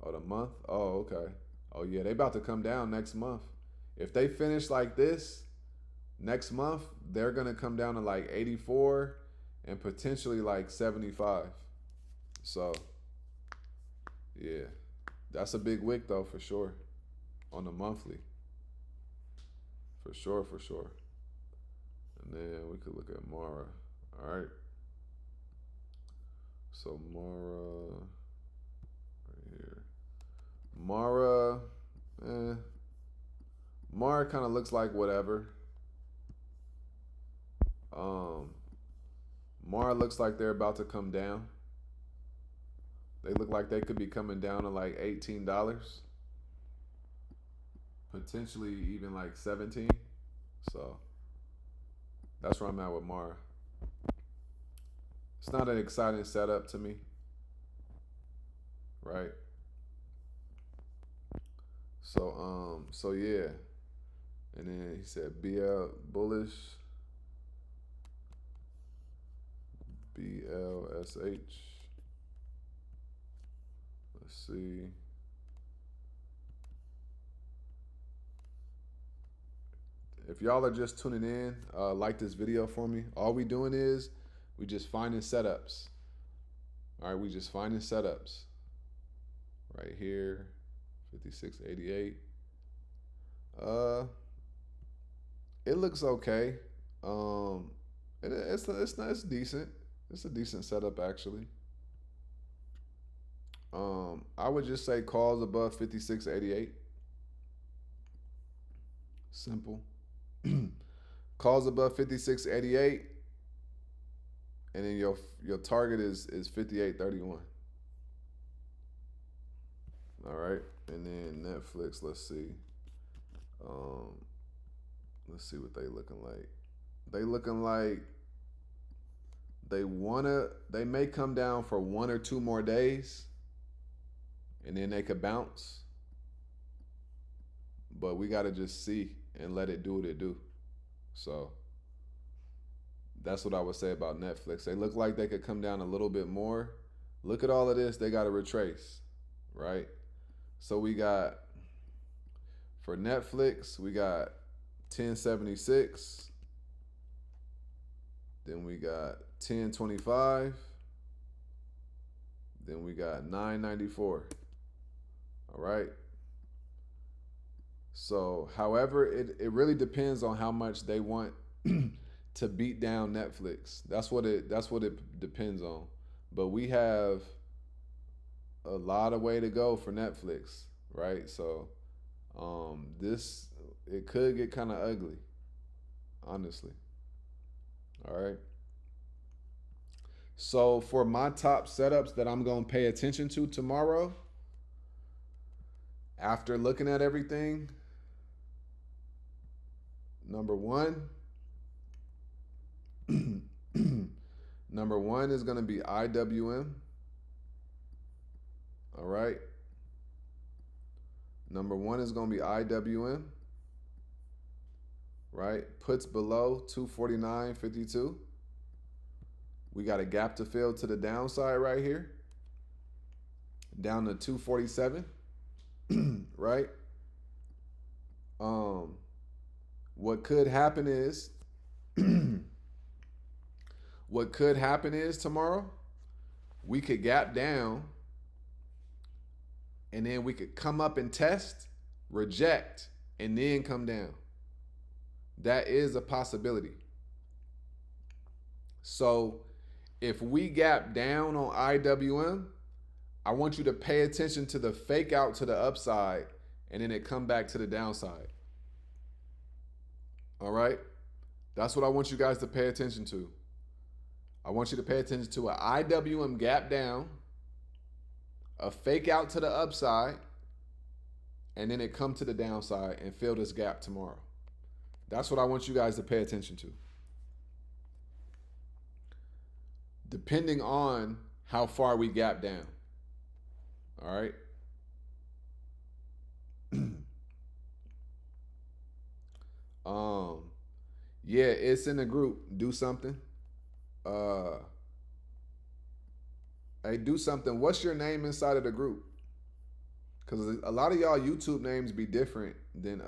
Oh, the month? Oh, okay. Oh yeah, they about to come down next month. If they finish like this next month, they're gonna come down to like 84 and potentially like 75. So yeah. That's a big wick though, for sure. On the monthly. For sure, for sure. And then we could look at Mara. Alright. So Mara right here. Mara, Mara kind of looks like whatever. Mara looks like they're about to come down. They look like they could be coming down to like $18. Potentially even like 17. So that's where I'm at with Mara. It's not an exciting setup to me. Right? So yeah. And then he said BL bullish. BLSH. Let's see. If y'all are just tuning in, like this video for me. All we doing is we just finding setups. All right, we just finding setups. Right here, 56.88. It looks okay. It's decent. It's a decent setup actually. I would just say calls above 56.88. Simple. Calls above 56.88, and then your target is 58.31. All right, and then Netflix. Let's see. Let's see what they looking like. They looking like they may come down for 1 or 2 more days, and then they could bounce. But we gotta just see and let it do what it do. So that's what I would say about Netflix. They look like they could come down a little bit more. Look at all of this. They got to retrace, right? So we got, for Netflix, we got 1076. Then we got 1025. Then we got 994. All right. So, however, it really depends on how much they want to beat down Netflix. That's what it depends on. But we have a lot of way to go for Netflix, right? So, it could get kind of ugly, honestly. All right. So, for my top setups that I'm going to pay attention to tomorrow, after looking at everything, number one is going to be IWM. All right. Number one is going to be IWM. Right. Puts below 249.52. We got a gap to fill to the downside right here. Down to 247. Right. What could happen is tomorrow we could gap down and then we could come up and test, reject, and then come down. That is a possibility. So if we gap down on IWM, I want you to pay attention to the fake out to the upside and then it come back to the downside. All right? That's what I want you guys to pay attention to. I want you to pay attention to an IWM gap down, a fake out to the upside, and then it come to the downside and fill this gap tomorrow. That's what I want you guys to pay attention to. Depending on how far we gap down. All right. um, yeah, it's in the group. Do something. Uh, hey, do something. What's your name inside of the group? Because a lot of y'all YouTube names be different than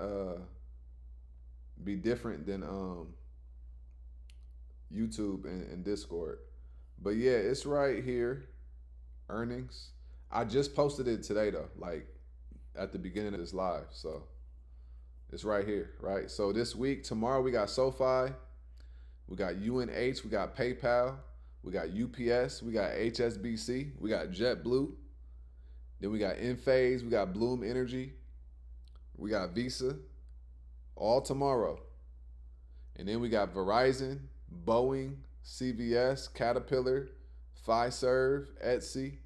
YouTube and Discord. But yeah, it's right here. Earnings. I just posted it today though, like at the beginning of this live. So it's right here, right? So this week, tomorrow we got SoFi, we got UNH, we got PayPal, we got UPS, we got HSBC, we got JetBlue, then we got Enphase, we got Bloom Energy, we got Visa, all tomorrow. And then we got Verizon, Boeing, CVS, Caterpillar, Fiserv, Etsy.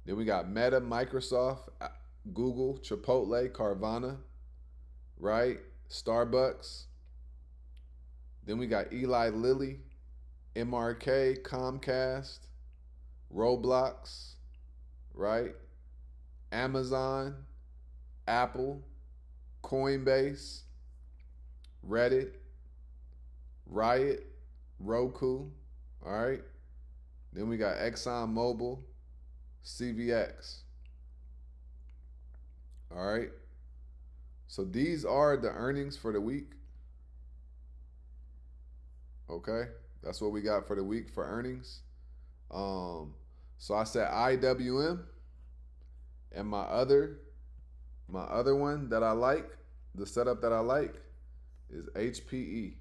Then we got Meta, Microsoft, Google, Chipotle, Carvana, right? Starbucks. Then we got Eli Lilly, MRK, Comcast, Roblox, right? Amazon, Apple, Coinbase, Reddit, Riot, Roku, all right? Then we got ExxonMobil, CVX, all right? So these are the earnings for the week, okay? That's what we got for the week for earnings. So I said IWM, and my other one that I like, the setup that I like is HPE,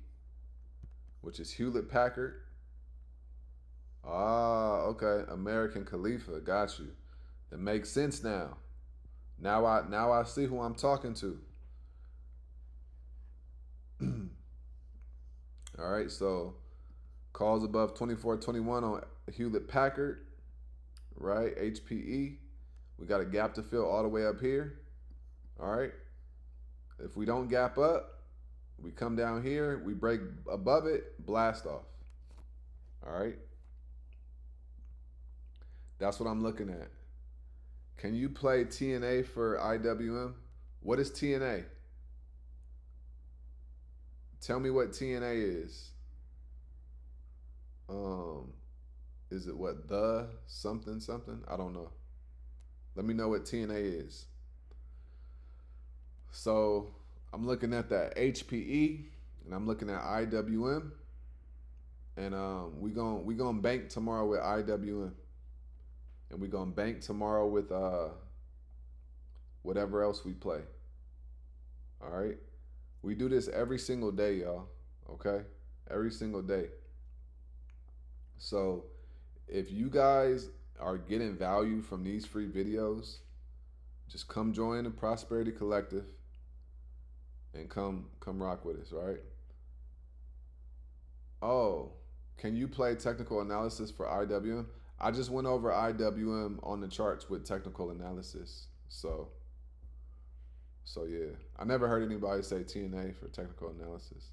which is Hewlett Packard. Ah, okay. American Khalifa, got you. That makes sense now. Now I see who I'm talking to. All right, so calls above 24.21 on Hewlett Packard, right? HPE. We got a gap to fill all the way up here. All right. If we don't gap up, we come down here, we break above it, blast off. All right. That's what I'm looking at. Can you play TNA for IWM? What is TNA? Tell me what TNA is. Is it what the something something? I don't know. Let me know what TNA is. So I'm looking at that HPE and I'm looking at IWM, and we gonna bank tomorrow with IWM, and we gonna bank tomorrow with whatever else we play. All right, we do this every single day, y'all. Okay, every single day. So if you guys are getting value from these free videos, just come join the Prosperity Collective and come rock with us, right? Oh, can you play technical analysis for IWM? I just went over IWM on the charts with technical analysis. So yeah, I never heard anybody say TNA for technical analysis.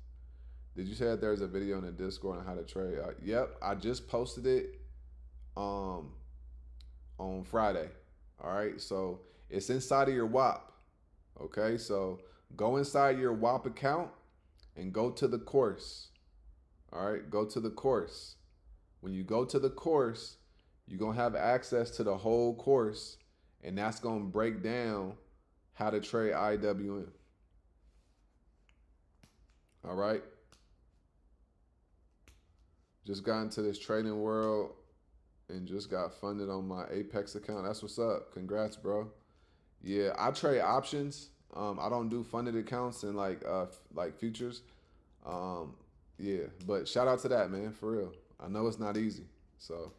Did you say that there's a video in the Discord on how to trade? Yep, I just posted it on Friday. All right, so it's inside of your WAP. Okay, so go inside your WAP account and go to the course. All right, go to the course. When you go to the course, you're going to have access to the whole course, and that's going to break down how to trade IWM. All right. Just got into this trading world and just got funded on my Apex account. That's what's up. Congrats, bro. Yeah, I trade options. I don't do funded accounts and like futures. Yeah, but shout out to that, man, for real. I know it's not easy. So,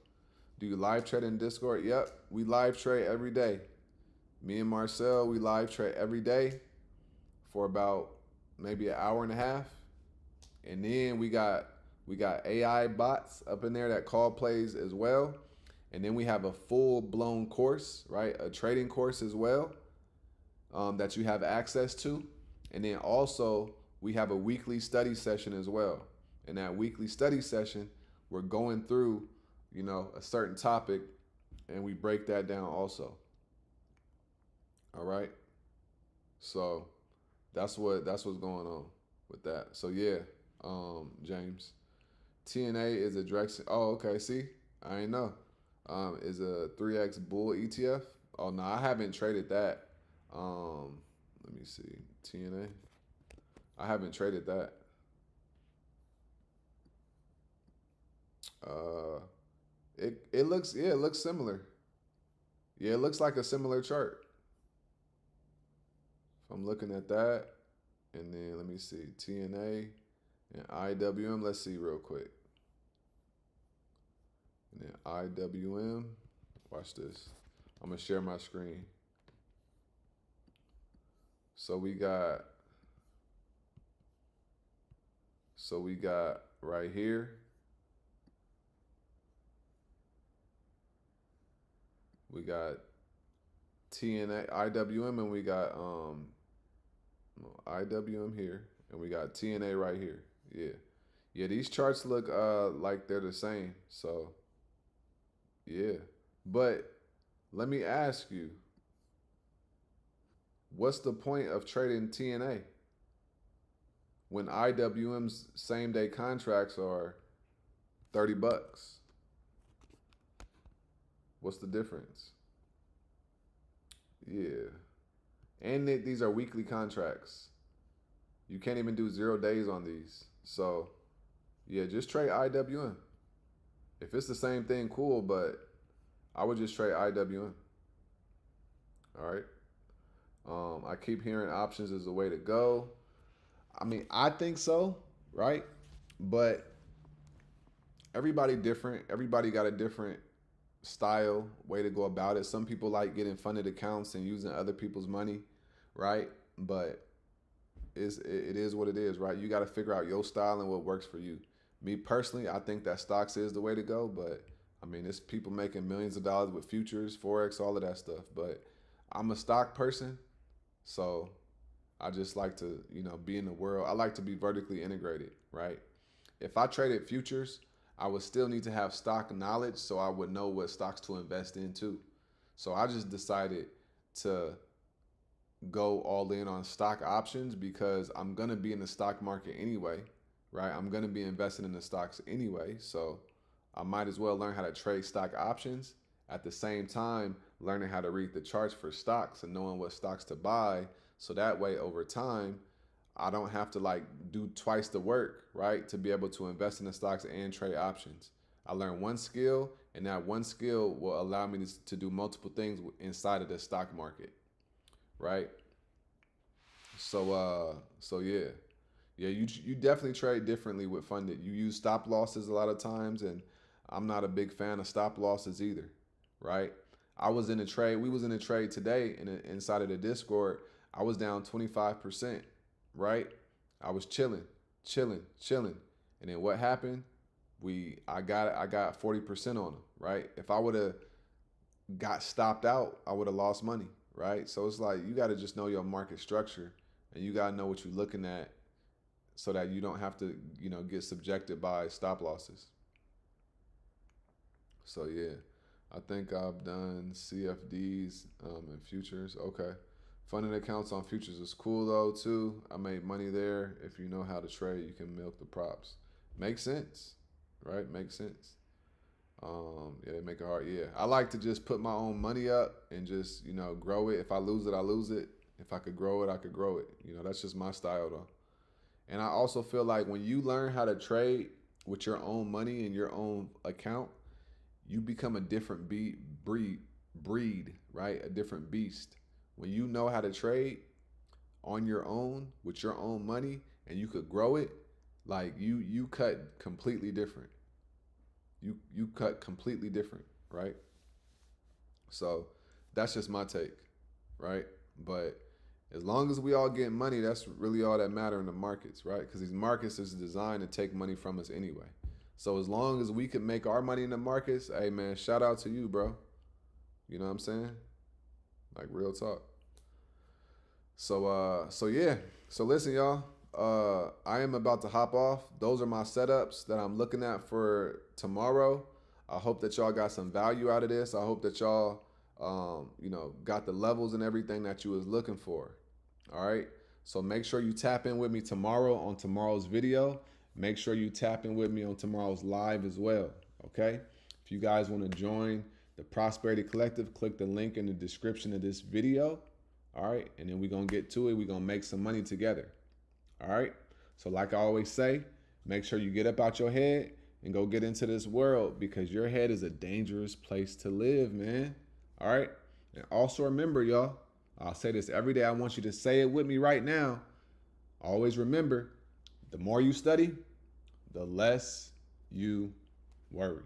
do you live trade in Discord? Yep, we live trade every day. Me and Marcel, we live trade every day for about maybe an hour and a half. And then we got AI bots up in there that call plays as well. And then we have a full-blown course, right? A trading course as well, that you have access to. And then also we have a weekly study session as well. In that weekly study session, we're going through, a certain topic, and we break that down also. All right. So that's what's going on with that. So yeah, James, TNA is a direct. Oh, okay. See, I ain't know. Is a 3x bull ETF. Oh no, I haven't traded that. Let me see. TNA. I haven't traded that. Uh, it looks similar. Yeah, it looks like a similar chart. If I'm looking at that, and then let me see TNA and IWM. Let's see real quick. And then IWM. Watch this. I'm gonna share my screen. So we got right here. We got TNA, IWM, and we got IWM here, and we got TNA right here. Yeah, yeah. These charts look like they're the same. So yeah, but let me ask you, what's the point of trading TNA when IWM's same day contracts are $30? What's the difference? Yeah. And these are weekly contracts. You can't even do 0 days on these. So, yeah, just trade IWM. If it's the same thing, cool, but I would just trade IWM. All right. I keep hearing options is the way to go. I mean, I think so, right? But everybody different. Everybody got a different style, way to go about it. Some people like getting funded accounts and using other people's money, right? But it is what it is, right? You got to figure out your style and what works for you. Me personally, I think that stocks is the way to go, but I mean, it's people making millions of dollars with futures, forex, all of that stuff. But I'm a stock person, so I just like to, be in the world. I like to be vertically integrated, right? If I traded futures, I would still need to have stock knowledge so I would know what stocks to invest in too. So I just decided to go all in on stock options because I'm going to be in the stock market anyway, right? I'm going to be investing in the stocks anyway. So I might as well learn how to trade stock options at the same time learning how to read the charts for stocks and knowing what stocks to buy. So that way over time, I don't have to do twice the work, right? To be able to invest in the stocks and trade options. I learned one skill, and that one skill will allow me to do multiple things inside of the stock market, right? So yeah. Yeah, you definitely trade differently with funded. You use stop losses a lot of times, and I'm not a big fan of stop losses either, right? I was in a trade. We was in a trade today inside of the Discord. I was down 25%, right? I was chilling, and then what happened? I got 40% on them, right? If I would have got stopped out, I would have lost money, right? So it's like you got to just know your market structure, and you got to know what you're looking at, so that you don't have to, get subjected by stop losses. So yeah, I think I've done CFDs and futures. Okay. Funding accounts on futures is cool though too. I made money there. If you know how to trade, you can milk the props. Makes sense, right? Makes sense. Yeah, they make it hard. Yeah, I like to just put my own money up and just grow it. If I lose it, I lose it. If I could grow it, I could grow it. That's just my style though. And I also feel like when you learn how to trade with your own money and your own account, you become a different breed, right? A different beast. When you know how to trade on your own with your own money and you could grow it, like you cut completely different. You cut completely different, right? So that's just my take, right? But as long as we all get money, that's really all that matter in the markets, right? Because these markets is designed to take money from us anyway. So as long as we can make our money in the markets, hey man, shout out to you, bro. You know what I'm saying? Like real talk. So yeah. So listen, y'all. I am about to hop off. Those are my setups that I'm looking at for tomorrow. I hope that y'all got some value out of this. I hope that y'all, got the levels and everything that you was looking for. All right. So make sure you tap in with me tomorrow on tomorrow's video. Make sure you tap in with me on tomorrow's live as well. Okay. If you guys want to join the Prosperity Collective, click the link in the description of this video. All right. And then we're going to get to it. We're going to make some money together. All right. So like I always say, make sure you get up out your head and go get into this world, because your head is a dangerous place to live, man. All right. And also remember, y'all, I'll say this every day. I want you to say it with me right now. Always remember, the more you study, the less you worry.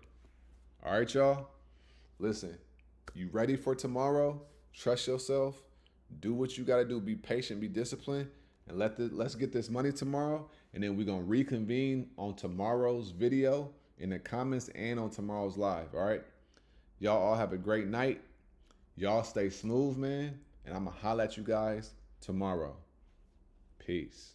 All right, y'all. Listen, you ready for tomorrow? Trust yourself. Do what you got to do. Be patient, be disciplined, and let's get this money tomorrow. And then we're going to reconvene on tomorrow's video in the comments and on tomorrow's live. All right. Y'all all have a great night. Y'all stay smooth, man. And I'm going to holler at you guys tomorrow. Peace.